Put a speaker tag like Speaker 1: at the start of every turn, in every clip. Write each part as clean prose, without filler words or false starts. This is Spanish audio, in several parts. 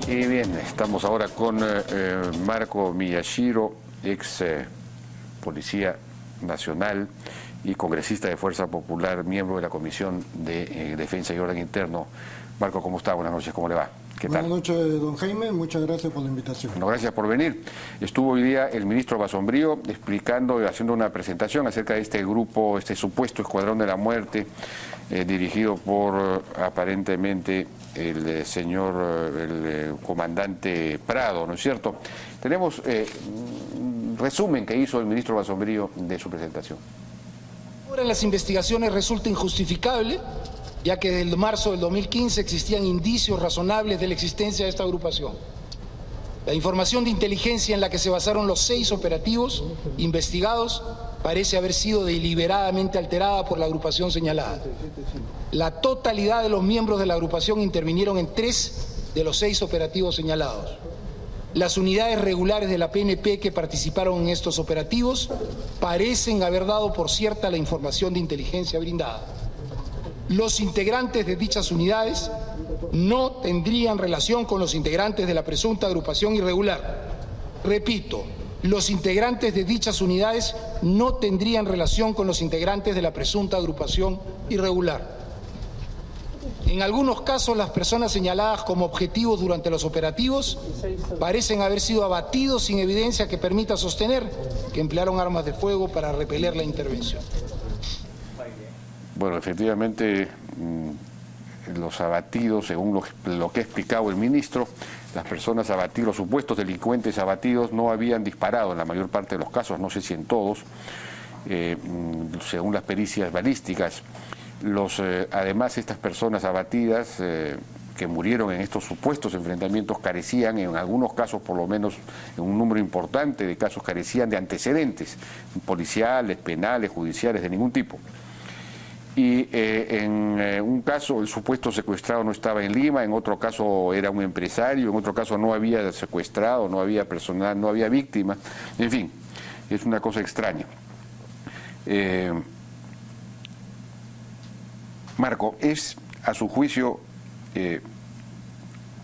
Speaker 1: Y bien, estamos ahora con Marco Miyashiro, ex policía nacional y congresista de Fuerza Popular, miembro de la Comisión de Defensa y Orden Interno. Marco, ¿cómo está? Buenas noches, ¿cómo le va? ¿Qué tal?
Speaker 2: Buenas noches, don Jaime, muchas gracias por la invitación.
Speaker 1: Bueno, gracias por venir. Estuvo hoy día el ministro Basombrío explicando y haciendo una presentación acerca de este grupo, este supuesto Escuadrón de la Muerte, dirigido por aparentemente el señor, el comandante Prado, ¿no es cierto? Tenemos un resumen que hizo el ministro Basombrío de su presentación.
Speaker 3: Ahora las investigaciones resulta injustificable, ya que desde marzo del 2015 existían indicios razonables de la existencia de esta agrupación. La información de inteligencia en la que se basaron los 6 operativos investigados parece haber sido deliberadamente alterada por la agrupación señalada. La totalidad de los miembros de la agrupación intervinieron en 3 de los 6 operativos señalados. Las unidades regulares de la PNP que participaron en estos operativos parecen haber dado por cierta la información de inteligencia brindada. Los integrantes de dichas unidades no tendrían relación con los integrantes de la presunta agrupación irregular. Repito, los integrantes de dichas unidades no tendrían relación con los integrantes de la presunta agrupación irregular. En algunos casos, las personas señaladas como objetivos durante los operativos parecen haber sido abatidos sin evidencia que permita sostener que emplearon armas de fuego para repeler la intervención.
Speaker 1: Bueno, efectivamente, los abatidos, según lo que ha explicado el ministro, las personas abatidas, los supuestos delincuentes abatidos no habían disparado en la mayor parte de los casos, no sé si en todos, según las pericias balísticas. Además, estas personas abatidas que murieron en estos supuestos enfrentamientos carecían, en algunos casos por lo menos en un número importante de casos, carecían de antecedentes policiales, penales, judiciales, de ningún tipo. Y en un caso el supuesto secuestrado no estaba en Lima, en otro caso era un empresario, en otro caso no había secuestrado, no había personal, no había víctima, en fin, es una cosa extraña. Marco, ¿es a su juicio,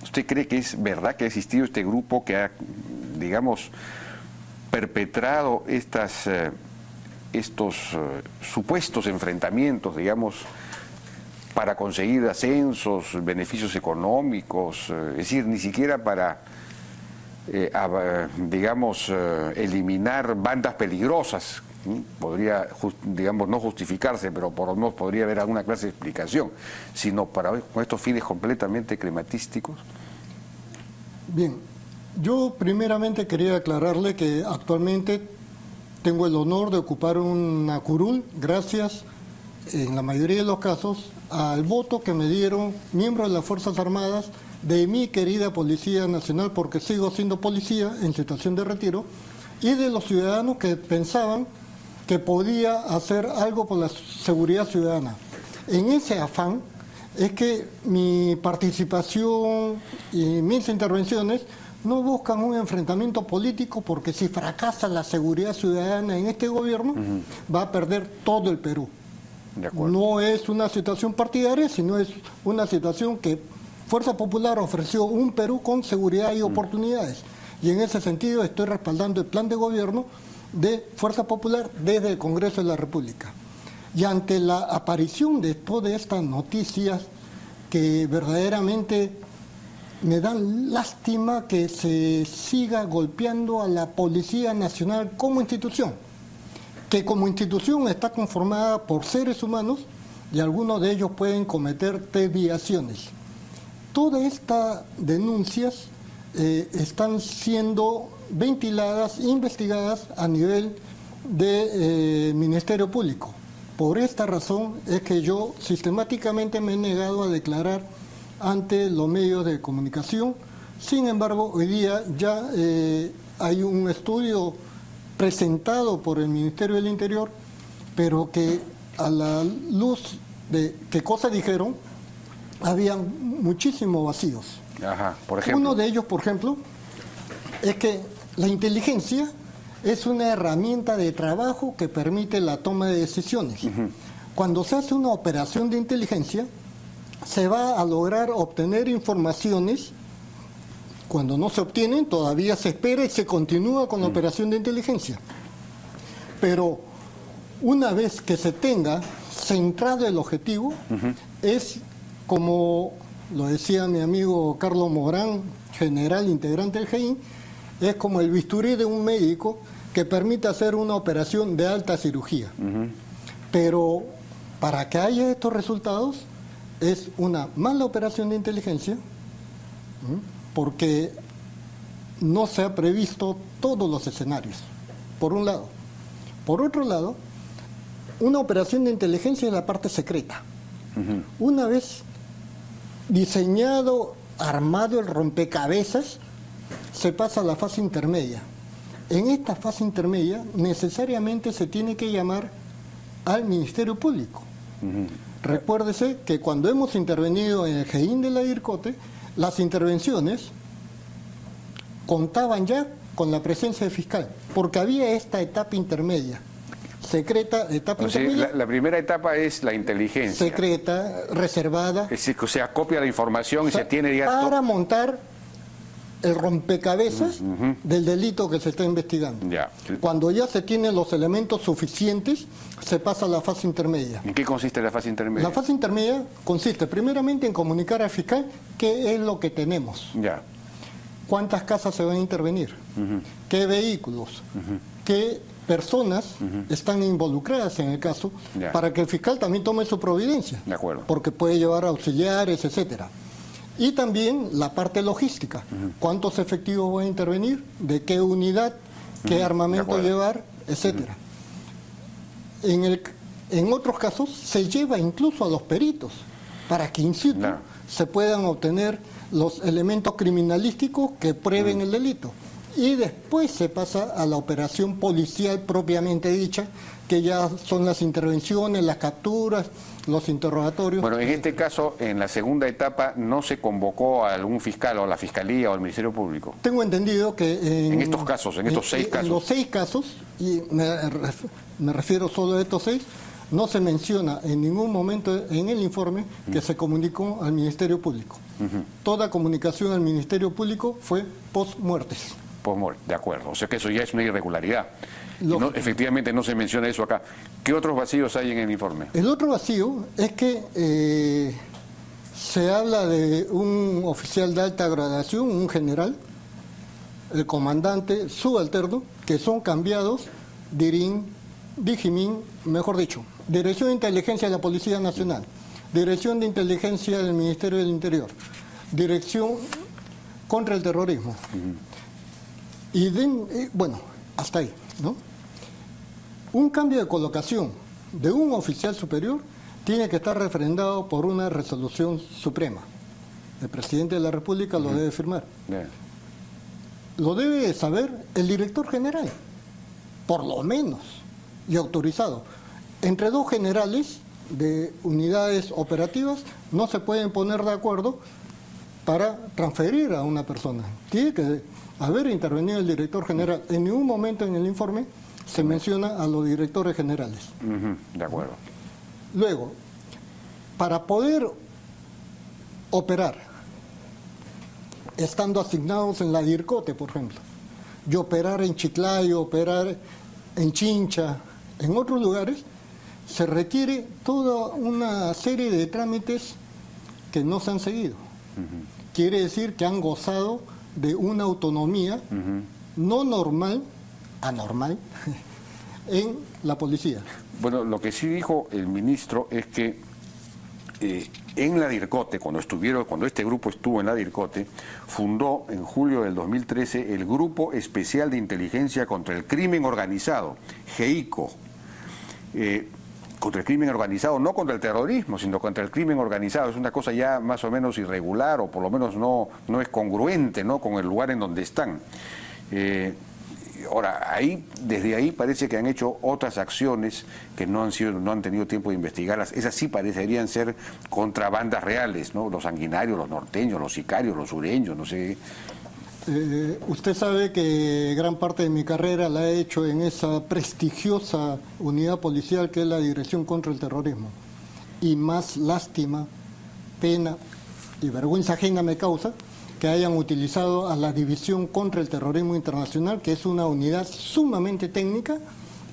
Speaker 1: usted cree que es verdad que ha existido este grupo que ha, digamos, perpetrado estos supuestos enfrentamientos, digamos, para conseguir ascensos, beneficios económicos, es decir, ni siquiera para, digamos, eliminar bandas peligrosas? Podría, digamos, no justificarse, pero por lo menos podría haber alguna clase de explicación, sino con estos fines completamente crematísticos.
Speaker 2: Bien, yo primeramente quería aclararle que actualmente tengo el honor de ocupar una curul gracias, en la mayoría de los casos, al voto que me dieron miembros de las Fuerzas Armadas de mi querida Policía Nacional, porque sigo siendo policía en situación de retiro, y de los ciudadanos que pensaban que podía hacer algo por la seguridad ciudadana. En ese afán es que mi participación y mis intervenciones no buscan un enfrentamiento político, porque si fracasa la seguridad ciudadana en este gobierno, va a perder todo el Perú. No es una situación partidaria, sino es una situación que Fuerza Popular ofreció un Perú con seguridad y oportunidades. Y en ese sentido estoy respaldando el plan de gobierno de Fuerza Popular desde el Congreso de la República. Y ante la aparición de todas estas noticias que verdaderamente me dan lástima que se siga golpeando a la Policía Nacional como institución, que como institución está conformada por seres humanos y algunos de ellos pueden cometer desviaciones. Todas estas denuncias están siendo ventiladas, investigadas a nivel de Ministerio Público. Por esta razón es que yo sistemáticamente me he negado a declarar ante los medios de comunicación. Sin embargo, hoy día ya hay un estudio presentado por el Ministerio del Interior, pero que a la luz de qué cosa dijeron, había muchísimos vacíos.
Speaker 1: Ajá, por ejemplo.
Speaker 2: Uno de ellos, por ejemplo, es que la inteligencia es una herramienta de trabajo que permite la toma de decisiones. Cuando se hace una operación de inteligencia, se va a lograr obtener informaciones cuando no se obtienen, todavía se espera y se continúa con la operación de inteligencia. Pero una vez que se tenga centrado el objetivo, es como lo decía mi amigo Carlos Morán, general integrante del GEIN, es como el bisturí de un médico que permite hacer una operación de alta cirugía. Pero para que haya estos resultados es una mala operación de inteligencia, porque no se ha previsto todos los escenarios, por un lado. Por otro lado, una operación de inteligencia es la parte secreta. Una vez diseñado, armado el rompecabezas, se pasa a la fase intermedia. En esta fase intermedia necesariamente se tiene que llamar al Ministerio Público. Recuérdese que cuando hemos intervenido en el GEIN de la DIRCOTE, las intervenciones contaban ya con la presencia del fiscal, porque había esta etapa intermedia. Secreta, etapa intermedia.
Speaker 1: La primera etapa es la inteligencia.
Speaker 2: Secreta, reservada.
Speaker 1: O sea, copia la información y se tiene ya...
Speaker 2: Para montar el rompecabezas del delito que se está investigando.
Speaker 1: Ya.
Speaker 2: Cuando ya se tienen los elementos suficientes, se pasa a la fase intermedia.
Speaker 1: ¿En qué consiste la fase intermedia?
Speaker 2: La fase intermedia consiste primeramente en comunicar al fiscal qué es lo que tenemos.
Speaker 1: Ya.
Speaker 2: ¿Cuántas casas se van a intervenir? ¿Qué vehículos? ¿Qué personas están involucradas en el caso?
Speaker 1: Ya.
Speaker 2: Para que el fiscal también tome su providencia.
Speaker 1: De acuerdo.
Speaker 2: Porque puede llevar auxiliares, etcétera. Y también la parte logística. ¿Cuántos efectivos van a intervenir? ¿De qué unidad? ¿Qué armamento llevar? Etcétera. En otros casos se lleva incluso a los peritos para que in situ se puedan obtener los elementos criminalísticos que prueben el delito. Y después se pasa a la operación policial propiamente dicha, que ya son las intervenciones, las capturas, los interrogatorios.
Speaker 1: Bueno, en este caso, en la segunda etapa, ¿no se convocó a algún fiscal o a la Fiscalía o al Ministerio Público?
Speaker 2: Tengo entendido que
Speaker 1: en estos casos, en estos 6 casos.
Speaker 2: En los 6 casos, y me refiero solo a estos 6, no se menciona en ningún momento en el informe que se comunicó al Ministerio Público. Toda comunicación al Ministerio Público fue post-muertes.
Speaker 1: De acuerdo, o sea que eso ya es una irregularidad. No, efectivamente no se menciona eso acá. ¿Qué otros vacíos hay en el informe?
Speaker 2: El otro vacío es que se habla de un oficial de alta graduación, un general, el comandante subalterno, que son cambiados, DIRIN, DIGIMIN, mejor dicho, Dirección de Inteligencia de la Policía Nacional, Dirección de Inteligencia del Ministerio del Interior, Dirección contra el Terrorismo. Y bueno, hasta ahí, ¿no? Un cambio de colocación de un oficial superior tiene que estar refrendado por una resolución suprema. El presidente de la República lo debe firmar. Lo debe saber el director general, por lo menos, y autorizado. Entre 2 generales de unidades operativas no se pueden poner de acuerdo para transferir a una persona. Tiene que haber intervenido el director general. En ningún momento en el informe se menciona a los directores generales.
Speaker 1: De acuerdo.
Speaker 2: Luego, para poder operar, estando asignados en la DIRCOTE, por ejemplo, y operar en Chiclayo, operar en Chincha, en otros lugares, se requiere toda una serie de trámites que no se han seguido. Quiere decir que han gozado de una autonomía no normal, anormal, en la policía.
Speaker 1: Bueno, lo que sí dijo el ministro es que en la DIRCOTE, cuando este grupo estuvo en la DIRCOTE, fundó en julio del 2013 el Grupo Especial de Inteligencia contra el Crimen Organizado, GEICO. Contra el crimen organizado, no contra el terrorismo, sino contra el crimen organizado. Es una cosa ya más o menos irregular, o por lo menos no es congruente, ¿no?, con el lugar en donde están. Ahora, desde ahí parece que han hecho otras acciones que no han tenido tiempo de investigarlas. Esas sí parecerían ser contrabandas reales, ¿no? Los sanguinarios, los norteños, los sicarios, los sureños, no sé.
Speaker 2: Usted sabe que gran parte de mi carrera la he hecho en esa prestigiosa unidad policial que es la Dirección contra el Terrorismo. Y más lástima, pena y vergüenza ajena me causa que hayan utilizado a la División contra el Terrorismo Internacional, que es una unidad sumamente técnica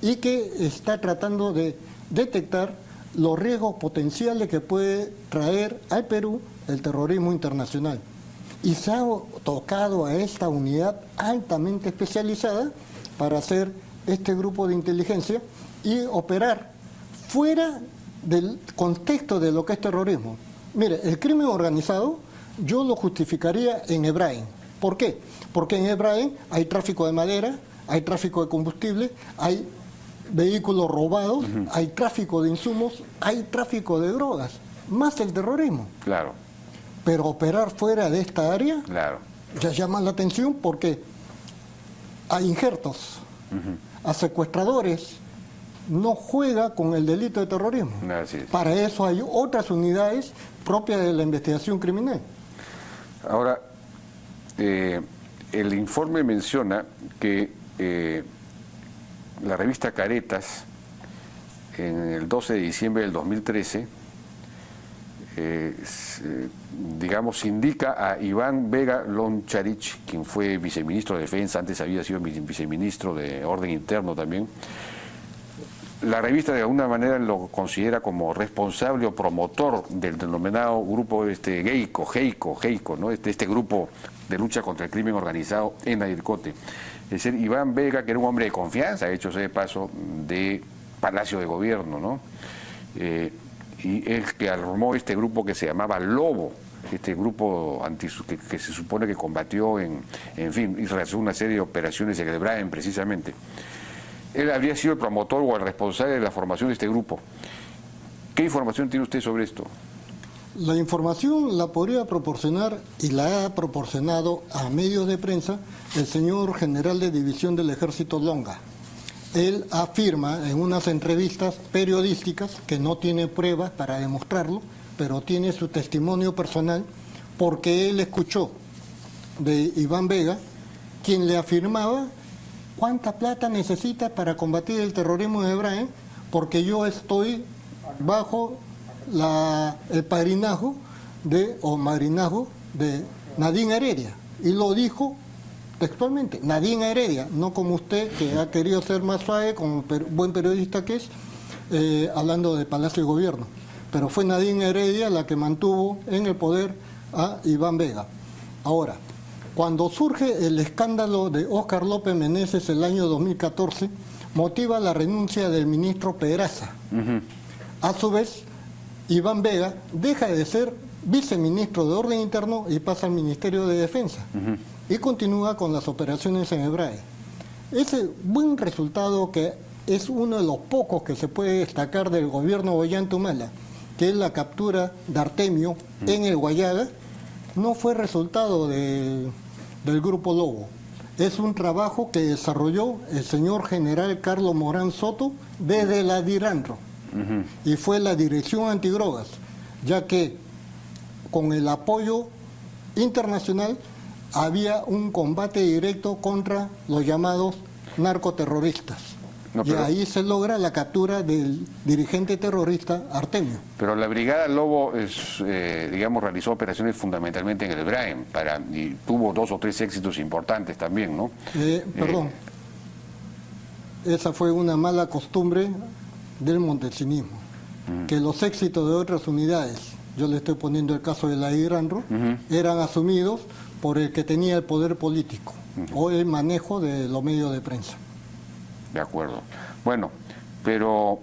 Speaker 2: y que está tratando de detectar los riesgos potenciales que puede traer al Perú el terrorismo internacional. Y se ha tocado a esta unidad altamente especializada para hacer este grupo de inteligencia y operar fuera del contexto de lo que es terrorismo. Mire, el crimen organizado yo lo justificaría en Hebrain. ¿Por qué? Porque en Hebrain hay tráfico de madera, hay tráfico de combustible, hay vehículos robados, hay tráfico de insumos, hay tráfico de drogas, más el terrorismo.
Speaker 1: Claro.
Speaker 2: Pero operar fuera de esta área
Speaker 1: Claro.
Speaker 2: ya llama la atención porque a injertos, a secuestradores, no juega con el delito de terrorismo.
Speaker 1: Así es.
Speaker 2: Para eso hay otras unidades propias de la investigación criminal.
Speaker 1: Ahora, el informe menciona que la revista Caretas, en el 12 de diciembre del 2013, digamos, indica a Iván Vega Loncharich, quien fue viceministro de Defensa, antes había sido viceministro de Orden Interno también. La revista de alguna manera lo considera como responsable o promotor del denominado grupo GEICO, ¿no? Este grupo de lucha contra el crimen organizado en la DIRCOTE. Es decir, Iván Vega, que era un hombre de confianza, hecho sea de paso, de Palacio de Gobierno, ¿no? Y es que armó este grupo que se llamaba Lobo, este grupo que se supone que combatió en fin, y realizó una serie de operaciones en el Braen precisamente. Él habría sido el promotor o el responsable de la formación de este grupo. ¿Qué información tiene usted sobre esto?
Speaker 2: La información la podría proporcionar y la ha proporcionado a medios de prensa el señor general de división del Ejército Longa. Él afirma en unas entrevistas periodísticas que no tiene pruebas para demostrarlo, pero tiene su testimonio personal porque él escuchó de Iván Vega, quien le afirmaba cuánta plata necesita para combatir el terrorismo de Hebrain, porque yo estoy bajo el padrinazgo madrinazgo de Nadine Heredia. Y lo dijo textualmente, Nadine Heredia, no como usted, que ha querido ser más suave, como buen periodista que es, hablando de Palacio de Gobierno. Pero fue Nadine Heredia la que mantuvo en el poder a Iván Vega. Ahora, cuando surge el escándalo de Óscar López Meneses el año 2014, motiva la renuncia del ministro Pedraza. A su vez, Iván Vega deja de ser viceministro de Orden Interno y pasa al Ministerio de Defensa. Y continúa con las operaciones en Hebrain. Ese buen resultado, que es uno de los pocos que se puede destacar del gobierno Ollanta-Humala, que es la captura de Artemio en el Guayaga, no fue resultado del Grupo Lobo. Es un trabajo que desarrolló el señor general Carlos Morán Soto desde la DIRANRO. Y fue la Dirección Antidrogas, ya que con el apoyo internacional había un combate directo contra los llamados narcoterroristas. No, y ahí se logra la captura del dirigente terrorista Artemio.
Speaker 1: Pero la Brigada Lobo digamos, realizó operaciones fundamentalmente en el Braen y tuvo 2 o 3 éxitos importantes también, ¿no?
Speaker 2: Perdón, esa fue una mala costumbre del montesinismo, que los éxitos de otras unidades, yo le estoy poniendo el caso de la IRANRO, eran asumidos por el que tenía el poder político o el manejo de los medios de prensa.
Speaker 1: De acuerdo. Bueno, pero...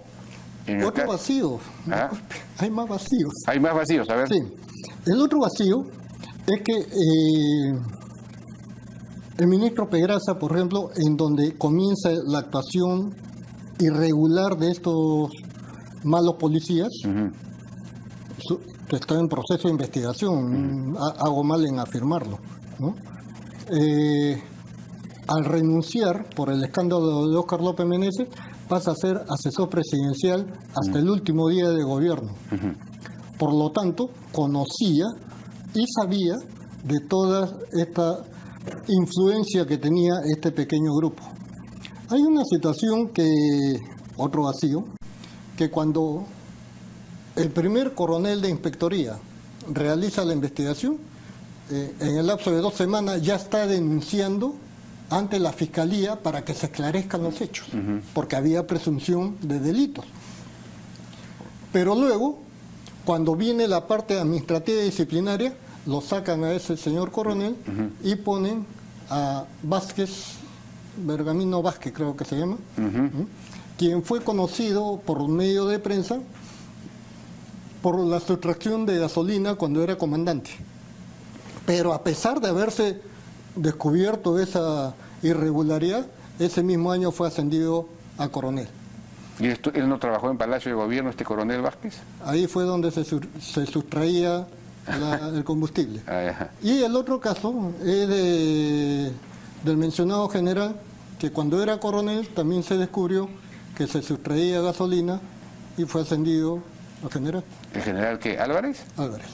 Speaker 2: Otro vacío.
Speaker 1: ¿Ah?
Speaker 2: Hay más vacíos.
Speaker 1: Hay más vacíos, a ver.
Speaker 2: Sí. El otro vacío es que el ministro Pedraza, por ejemplo, en donde comienza la actuación irregular de estos malos policías, que está en proceso de investigación, hago mal en afirmarlo, ¿no? Al renunciar por el escándalo de Óscar López Meneses, pasa a ser asesor presidencial hasta el último día de gobierno. Por lo tanto, conocía y sabía de toda esta influencia que tenía este pequeño grupo. Hay una situación otro vacío, que cuando el primer coronel de inspectoría realiza la investigación, en el lapso de 2 semanas ya está denunciando ante la Fiscalía para que se esclarezcan los hechos, porque había presunción de delitos. Pero luego, cuando viene la parte administrativa y disciplinaria, lo sacan a ese señor coronel y ponen a Vázquez, Bergamino Vázquez creo que se llama, quien fue conocido por medio de prensa por la sustracción de gasolina cuando era comandante. Pero a pesar de haberse descubierto esa irregularidad, ese mismo año fue ascendido a coronel.
Speaker 1: ¿Y él no trabajó en Palacio de Gobierno, este coronel Vázquez?
Speaker 2: Ahí fue donde se sustraía el combustible. Y el otro caso es del mencionado general, que cuando era coronel también se descubrió que se sustraía gasolina y fue ascendido a general.
Speaker 1: ¿El general qué? ¿Álvarez?
Speaker 2: Álvarez.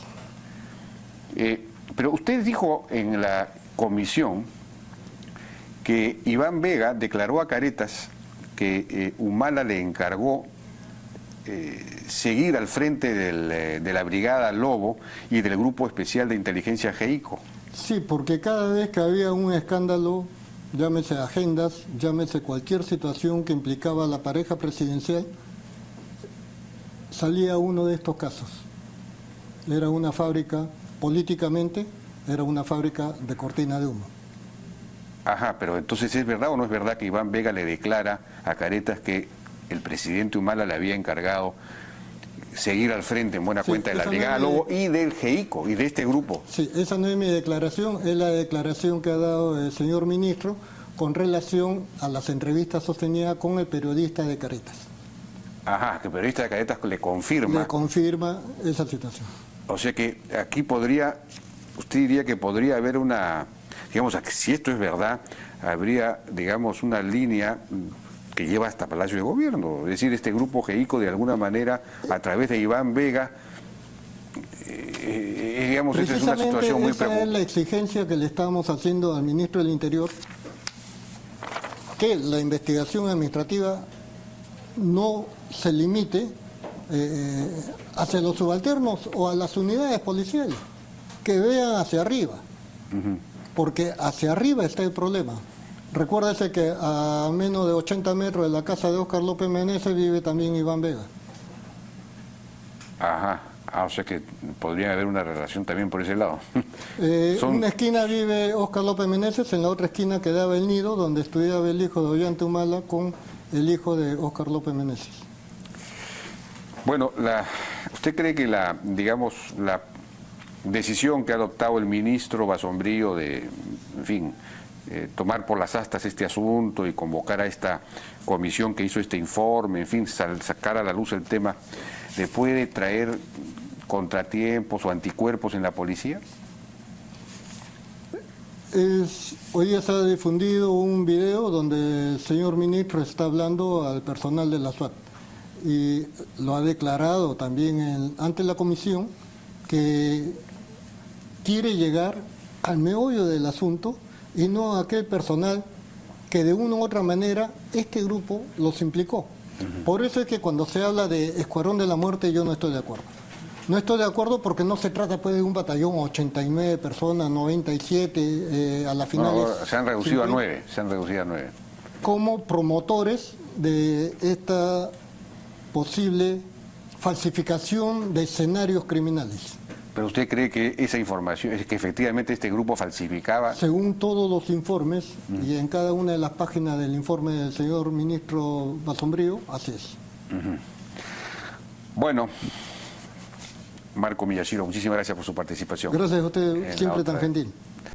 Speaker 1: Pero usted dijo en la comisión que Iván Vega declaró a Caretas que Humala le encargó seguir al frente de la Brigada Lobo y del Grupo Especial de Inteligencia GEICO.
Speaker 2: Sí, porque cada vez que había un escándalo, llámese agendas, llámese cualquier situación que implicaba a la pareja presidencial, salía uno de estos casos. Era una fábrica, políticamente, era una fábrica de cortina de humo.
Speaker 1: Ajá, pero entonces ¿es verdad o no es verdad que Iván Vega le declara a Caretas que el presidente Humala le había encargado seguir al frente en buena cuenta de la Brigada Lobo y del GEICO y de este grupo?
Speaker 2: Sí, esa no es mi declaración, es la declaración que ha dado el señor ministro con relación a las entrevistas sostenidas con el periodista de Caretas.
Speaker 1: Ajá, que el periodista de Caretas le confirma.
Speaker 2: Le confirma esa situación.
Speaker 1: O sea que aquí podría, usted diría que podría haber una, digamos, si esto es verdad, habría, digamos, una línea que lleva hasta Palacio de Gobierno. Es decir, este grupo GEICO, de alguna manera, a través de Iván Vega, digamos, esa es una situación muy preocupante.
Speaker 2: Esa es la exigencia que le estamos haciendo al ministro del Interior, que la investigación administrativa no se limite hacia los subalternos o a las unidades policiales, que vean hacia arriba, porque hacia arriba está el problema. Recuérdese que a menos de 80 metros de la casa de Óscar López Meneses vive también Iván Vega.
Speaker 1: Ajá, o sea que podría haber una relación también por ese lado.
Speaker 2: En una esquina vive Óscar López Meneses, en la otra esquina quedaba el nido, donde estudiaba el hijo de Ollanta Humala con el hijo de Óscar López Meneses.
Speaker 1: Bueno, ¿usted cree que la decisión que ha adoptado el ministro Basombrío de, en fin, tomar por las astas este asunto y convocar a esta comisión que hizo este informe, en fin, sacar a la luz el tema, le puede traer contratiempos o anticuerpos en la policía?
Speaker 2: Hoy día se ha difundido un video donde el señor ministro está hablando al personal de la SWAT y lo ha declarado también ante la comisión que quiere llegar al meollo del asunto y no a aquel personal que de una u otra manera este grupo los implicó. Por eso es que cuando se habla de Escuadrón de la Muerte yo no estoy de acuerdo. No estoy de acuerdo porque no se trata pues de un batallón 89 personas, 97 a la final.
Speaker 1: No, se han reducido a 9,
Speaker 2: Como promotores de esta posible falsificación de escenarios criminales.
Speaker 1: ¿Pero usted cree que esa información, es que efectivamente este grupo falsificaba?
Speaker 2: Según todos los informes, y en cada una de las páginas del informe del señor ministro Basombrío, así es.
Speaker 1: Bueno, Marco Miyashiro, muchísimas gracias por su participación.
Speaker 2: Gracias a usted, siempre tan gentil.